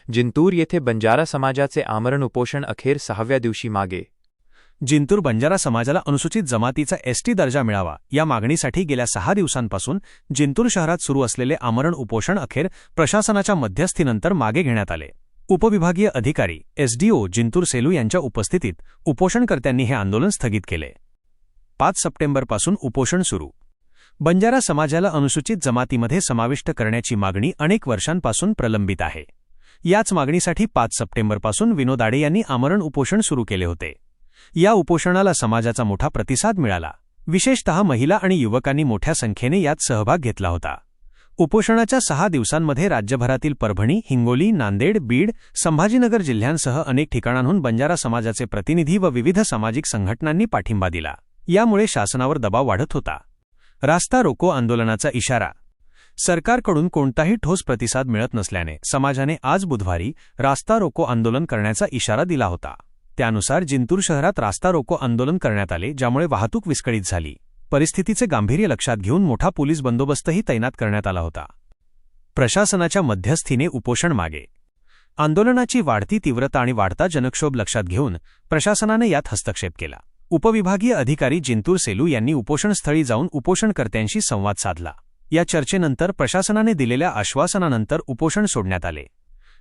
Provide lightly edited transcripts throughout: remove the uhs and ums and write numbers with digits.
जिंतूर येथे बंजारा समाजाचे आमरण उपोषण अखेर 6व्या दिवशी मागे. जिंतूर बंजारा समाजाला अनुसूचित जमातीचा एसटी दर्जा मिळावा या मागणीसाठी गेल्या 6 दिवसांपासून जिंतूर शहरात सुरू असलेले आमरण उपोषण अखेर प्रशासनाच्या मध्यस्थीनंतर मागे घेण्यात आले. उपविभागीय अधिकारी एसडीओ जिंतूर सेलू यांच्या उपस्थितीत उपोषणकर्त्यांनी हे आंदोलन स्थगित केले. 5 सप्टेंबरपासून उपोषण सुरू. बंजारा समाजाला अनुसूचित जमातीमध्ये समाविष्ट करण्याची मागणी अनेक वर्षांपासून प्रलंबित आहे. याच मागणीसाठी 5 सप्टेंबरपासून विनोद आडे यांनी आमरण उपोषण सुरू केले होते. या उपोषणाला समाजाचा मोठा प्रतिसाद मिळाला. विशेषतः महिला आणि युवकांनी मोठ्या संख्येने यात सहभाग घेतला होता. उपोषणाच्या 6 दिवसांमध्ये राज्यभरातील परभणी, हिंगोली, नांदेड, बीड, संभाजीनगर जिल्ह्यांसह अनेक ठिकाणांहून बंजारा समाजाचे प्रतिनिधी व विविध सामाजिक संघटनांनी पाठिंबा दिला. यामुळे शासनावर दबाव वाढत होता. रास्ता रोको आंदोलनाचा इशारा. सरकारकडून कोणताही ठोस प्रतिसाद मिळत नसल्याने समाजाने आज बुधवारी रास्ता रोको आंदोलन करण्याचा इशारा दिला होता. त्यानुसार जिंतूर शहरात रास्ता रोको आंदोलन करण्यात आले, ज्यामुळे वाहतूक विस्कळीत झाली. परिस्थितीचे गांभीर्य लक्षात घेऊन मोठा पोलीस बंदोबस्तही तैनात करण्यात आला होता. प्रशासनाच्या मध्यस्थीने उपोषण मागे. आंदोलनाची वाढती तीव्रता आणि वाढता जनक्षोभ लक्षात घेऊन प्रशासनाने यात हस्तक्षेप केला. उपविभागीय अधिकारी जिंतूर सेलू यांनी उपोषणस्थळी जाऊन उपोषणकर्त्यांशी संवाद साधला. या चर्चेनंतर प्रशासनाने दिलेल्या आश्वासनानंतर उपोषण सोडण्यात आले.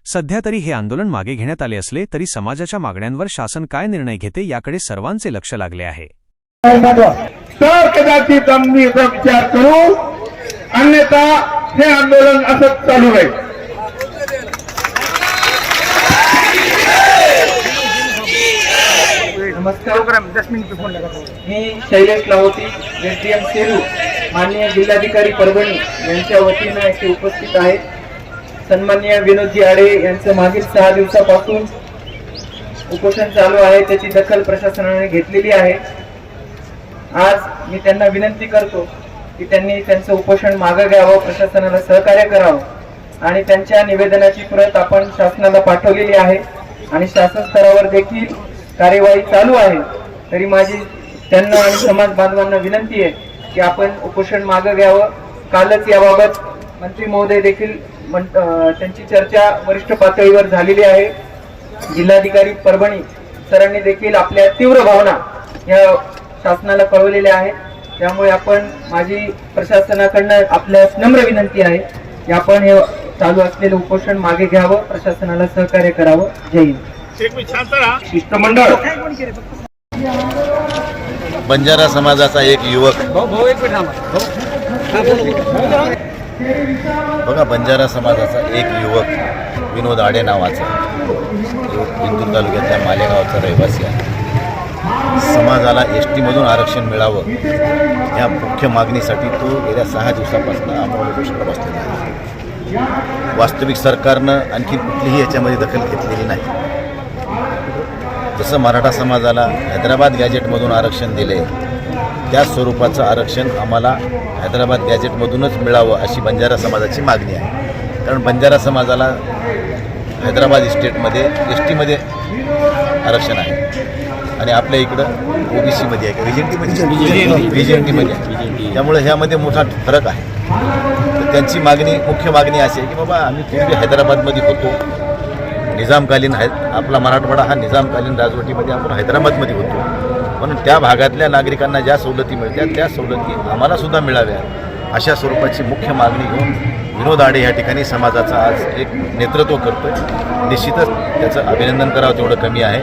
सध्या तरी हे आंदोलन मागे घेण्यात आले असले तरी समाजाच्या मागण्यांवर शासन काय निर्णय घेते याकडे सर्वांचे लक्ष लागले आहे. तर कदाचित आम्ही विचार करू, अन्यथा हे आंदोलन असंच चालू राहील. नमस्कार, मी शैलेश लाहोटी, एसडीएम सेलू, माननीय जिल्हाधिकारी परभणी यांच्या वतीनं येथे उपस्थित आहे. सन्माननीय विनोदजी आडे यांचं मागील 6 दिवसापासून उपोषण चालू आहे, त्याची दखल प्रशासनाने घेतलेली आहे. आज मी त्यांना विनंती करतो की त्यांनी त्यांचं उपोषण मागे घ्यावं, प्रशासनाला सहकार्य करावं आणि त्यांच्या निवेदनाची प्रत आपण शासनाला पाठवलेली आहे आणि शासन स्तरावर देखील कार्यवाही चालू आहे. तरी माझी त्यांना आणि समाज बांधवांना विनंती आहे की आपण उपोषण मागे घ्यावं. कालच याबाबत मंत्री महोदय देखील त्यांची चर्चा वरिष्ठ पातळीवर झालेली आहे. जिल्हाधिकारी परभणी सरांनी देखील आपल्या तीव्र भावना या शासनाला कळवलेल्या आहेत. त्यामुळे माझी प्रशासनाकडनं आपल्यास नम्र विनंती आहे की आपण हे चालू असलेलं उपोषण मागे घ्यावं, प्रशासनाला सहकार्य करावं. जय हिंद. शिष्टमंडळ. बंजारा समाजाचा एक युवक, बघा, बंजारा समाजाचा एक युवक विनोद आडे नावाचा जिंतूर तालुक्यातल्या मालेगावचा रहिवासी आहे. समाजाला एसटी मधून आरक्षण मिळावं या मुख्य मागणीसाठी तो गेल्या 6 दिवसापासून आमरण उपोषणाला बसलेला आहे. वास्तविक सरकारनं आणखी कुठलीही याच्यामध्ये दखल घेतलेली नाही. जसं मराठा समाजाला हैदराबाद गॅजेटमधून आरक्षण दिले, त्या स्वरूपाचं आरक्षण आम्हाला हैदराबाद गॅजेटमधूनच मिळावं अशी बंजारा समाजाची मागणी आहे. कारण बंजारा समाजाला हैदराबाद स्टेटमध्ये एसटीमध्ये आरक्षण आहे आणि आपल्या इकडं ओबीसीमध्ये आहे, व्हीजेएनटीमध्ये आहे. त्यामुळे ह्यामध्ये मोठा फरक आहे. तर त्यांची मागणी, मुख्य मागणी अशी आहे की बाबा, आम्ही पूर्वी हैदराबादमध्ये होतो, निजामकालीन आपला मराठवाडा हा निजामकालीन राजवटीमध्ये आपण हैदराबादमध्ये होतो, म्हणून त्या भागातल्या नागरिकांना ज्या सवलती मिळतात त्या सवलती आम्हाला सुद्धा मिळाव्या अशा स्वरूपाची मुख्य मागणी घेऊन विनोद आडे या ठिकाणी समाजाचा आज एक नेतृत्व करतोय. निश्चितच त्याचं अभिनंदन करावं तेवढं कमी आहे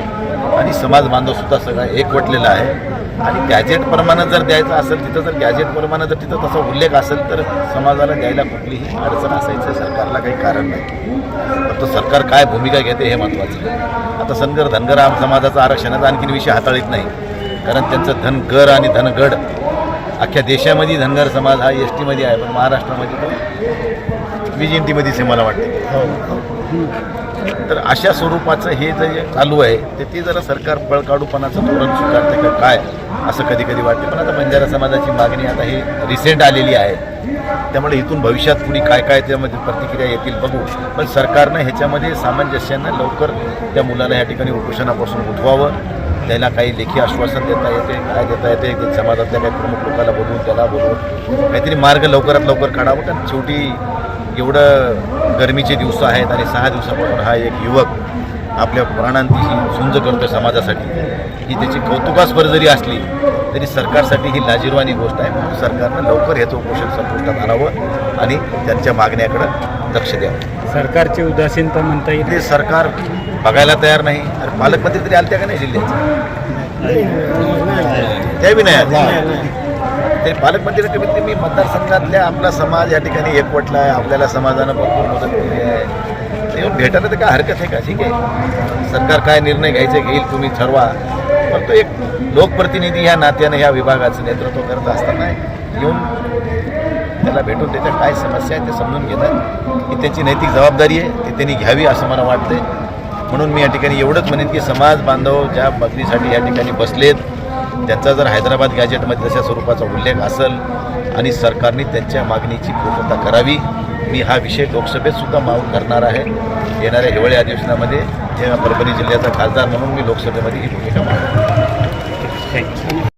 आणि समाज बांधवसुद्धा सगळा एकवटलेला आहे. आणि गॅजेटप्रमाणे जर द्यायचं असेल तिथं, जर गॅजेटप्रमाणे जर तिथं तसा उल्लेख असेल तर समाजाला द्यायला कुठलीही अडचण असायचं सरकारला काही कारण नाही. फक्त सरकार काय भूमिका घेते हे महत्त्वाचं आहे. आता धनगर समाजाचा आरक्षणाचा आणखीन विषय हाताळीत नाही, कारण त्यांचं धनगर आणि धनगड अख्ख्या देशामध्ये धनगर समाज हा एसटीमध्ये आहे, पण महाराष्ट्रामध्ये तर व्हीजेएनटीमध्येच आहे मला वाटते. तर अशा स्वरूपाचं हे जे चालू आहे ते जरा सरकार पळकाडूपणाचं धोरण स्वीकारते का काय असं कधी कधी वाटते. पण आता बंजारा समाजाची मागणी आता ही रिसेंट आलेली आहे, त्यामुळे इथून भविष्यात पुढे काय काय त्यामध्ये प्रतिक्रिया येतील बघू. पण सरकारनं ह्याच्यामध्ये सामंजस्यानं लवकर त्या मुलाला या ठिकाणी उपोषणापासून उठवावं. त्याला काही लेखी आश्वासन देता येते, काय देता येते, समाजातल्या काही प्रमुख लोकांना बोलवून त्याला बोलवून काहीतरी मार्ग लवकरात लवकर काढावं. कारण शेवटी एवढं गरमीचे दिवस आहेत आणि 6 दिवसापासून हा एक युवक आपल्या प्राणांतीशी झुंज करतो समाजासाठी, ही त्याची कौतुकास्पद जरी असली तरी सरकारसाठी ही लाजिरवाणी गोष्ट आहे. म्हणून सरकारनं लवकर ह्याचं उपोषण संपुष्टात आणावं आणि त्यांच्या मागण्याकडं लक्ष द्यावं. सरकारची उदासीनता म्हणता येईल. ते सरकार बघायला तयार नाही. तर पालकमंत्री तरी आलत्या का नाही जिल्ह्याचे? त्या बी नाही आल्या. ते पालकमंत्री कमीत कमी मतदारसंघातल्या आपला समाज या ठिकाणी एकवटला आहे, आपल्याला समाजानं भरपूर मदत केली आहे. ते येऊन भेटायला तर काय हरकत आहे का? ठीक आहे, सरकार काय निर्णय घ्यायचे घेईल तुम्ही ठरवा, पण तो एक लोकप्रतिनिधी ह्या नात्यानं ह्या विभागाचं नेतृत्व करत असताना येऊन त्याला भेटून त्याच्या काय समस्या आहे ते समजून घेणं ही त्यांची नैतिक जबाबदारी आहे, ती त्यांनी घ्यावी असं मला वाटतंय. म्हणून मी या ठिकाणी एवढंच म्हणेन की समाज बांधव ज्या मागणीसाठी या ठिकाणी बसलेत त्यांचा जर हैदराबाद गॅजेटमध्ये तशा स्वरूपाचा उल्लेख असेल आणि सरकारने त्यांच्या मागणीची पूर्तता करावी. मी हा विषय लोकसभेत सुद्धा मागून करणार आहे. येणाऱ्या हिवाळी अधिवेशनामध्ये या परभणी जिल्ह्याचा खासदार म्हणून मी लोकसभेमध्ये ही भूमिका मांडणार.